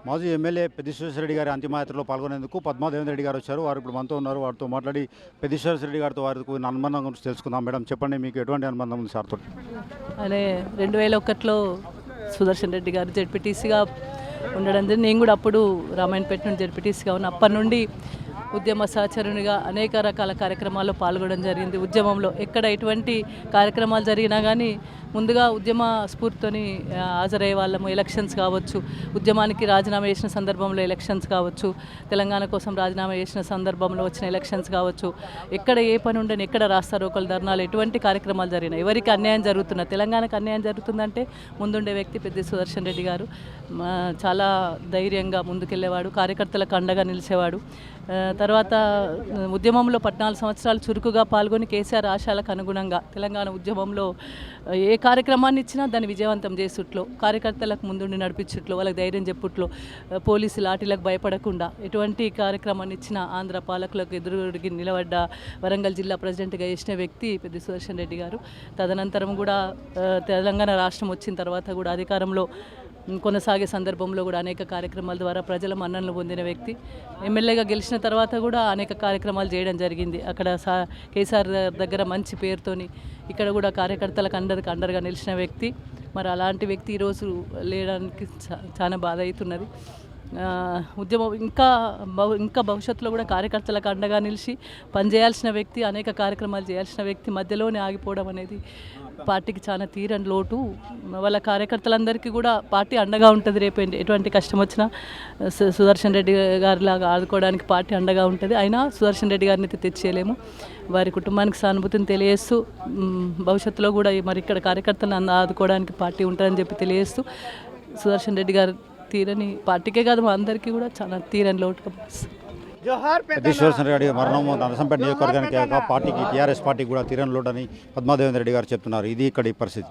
మాజీ ఎమ్మెల్యే పెద్దిశ్వేశ్వరరెడ్డి గారి అంతిమయాత్రలో పాల్గొనేందుకు పద్మాదేవేంద్ర రెడ్డి గారు వచ్చారు. వారు ఇప్పుడు మనతో ఉన్నారు. వారితో మాట్లాడి పెద్దిశ్వేశ్వరరెడ్డి గారితో వారికి ఉన్న అనుబంధం గురించి తెలుసుకుందాం. మేడం చెప్పండి, మీకు ఎటువంటి అనుబంధం ఉంది సార్తో? అనే 2001లో సుదర్శన్ రెడ్డి గారు జెడ్పీటీసీగా ఉండడం జరిగింది. నేను కూడా అప్పుడు రామాయణపేట నుండి జెడ్పీటీసీగా ఉన్న అప్పటి నుండి ఉద్యమ సహచరునిగా అనేక రకాల కార్యక్రమాల్లో పాల్గొనడం జరిగింది. ఉద్యమంలో ఎక్కడ ఎటువంటి కార్యక్రమాలు జరిగినా కానీ ముందుగా ఉద్యమ స్ఫూర్తితోని హాజరయ్యే వాళ్ళము. ఎలక్షన్స్ కావచ్చు, ఉద్యమానికి రాజీనామా చేసిన సందర్భంలో ఎలక్షన్స్ కావచ్చు, తెలంగాణ కోసం రాజీనామా చేసిన సందర్భంలో వచ్చిన ఎలక్షన్స్ కావచ్చు, ఎక్కడ ఏ పని ఉండని, ఎక్కడ రాస్తారు ఒకళ్ళు ధర్నాలు, ఎటువంటి కార్యక్రమాలు జరిగినాయి, ఎవరికి అన్యాయం జరుగుతున్నా, తెలంగాణకు అన్యాయం జరుగుతుందంటే ముందుండే వ్యక్తి పెద్ది సుదర్శన్ రెడ్డి గారు. చాలా ధైర్యంగా ముందుకెళ్ళేవాడు, కార్యకర్తలకు అండగా నిలిచేవాడు. తర్వాత ఉద్యమంలో 14 సంవత్సరాలు చురుకుగా పాల్గొని కేసీఆర్ ఆశయాలకు అనుగుణంగా తెలంగాణ ఉద్యమంలో ఏ కార్యక్రమాన్ని ఇచ్చినా దాన్ని విజయవంతం చేసుట్లో, కార్యకర్తలకు ముందుండి నడిపించుట్లో, వాళ్ళకి ధైర్యం చెప్పుట్లో, పోలీసు లాఠీలకు భయపడకుండా ఎటువంటి కార్యక్రమాన్ని ఇచ్చినా ఆంధ్ర పాలకులకు ఎదురుడికి నిలబడ్డ వరంగల్ జిల్లా ప్రెసిడెంట్గా చేసిన వ్యక్తి పెద్ది సుదర్శన్ రెడ్డి గారు. తదనంతరం కూడా తెలంగాణ రాష్ట్రం వచ్చిన తర్వాత కూడా అధికారంలో కొనసాగే సందర్భంలో కూడా అనేక కార్యక్రమాల ద్వారా ప్రజల మన్ననలు పొందిన వ్యక్తి. ఎమ్మెల్యేగా గెలిచిన తర్వాత కూడా అనేక కార్యక్రమాలు చేయడం జరిగింది. అక్కడ కేసీఆర్ దగ్గర మంచి పేరుతోని ఇక్కడ కూడా కార్యకర్తలకు అండర్గా నిలిచిన వ్యక్తి. మరి అలాంటి వ్యక్తి ఈరోజు లేడానికి చాలా బాధ అవుతున్నది. ఉద్యమం ఇంకా భవిష్యత్తులో కూడా కార్యకర్తలకు అండగా నిలిచి పనిచేయాల్సిన వ్యక్తి, అనేక కార్యక్రమాలు చేయాల్సిన వ్యక్తి మధ్యలోనే ఆగిపోవడం అనేది పార్టీకి చాలా తీరని లోటు. వాళ్ళ కార్యకర్తలందరికీ కూడా పార్టీ అండగా ఉంటుంది. రేపు ఎటువంటి కష్టం వచ్చినా సుదర్శన్ రెడ్డి గారిలాగా ఆదుకోవడానికి పార్టీ అండగా ఉంటుంది. అయినా సుదర్శన్ రెడ్డి గారిని అయితే తెచ్చేయలేము. వారి కుటుంబానికి సానుభూతిని తెలియజేస్తూ భవిష్యత్తులో కూడా మరి ఇక్కడ కార్యకర్తలను ఆదుకోవడానికి పార్టీ ఉంటుందని చెప్పి తెలియజేస్తూ సుదర్శన్ రెడ్డి గారు తీరని, పార్టీకే కాదు మా అందరికీ కూడా చాలా తీరని లోటుగా పెద్దిశ్వేశ్వరరెడ్డి గారి మరణం నరసంపేట నియోజకవర్గానికి పార్టీకి, టీఆర్ఎస్ పార్టీకి కూడా తీరని లోటు అని పద్మాదేవేంద్ర రెడ్డి గారు చెప్తున్నారు. ఇది ఇక్కడి పరిస్థితి.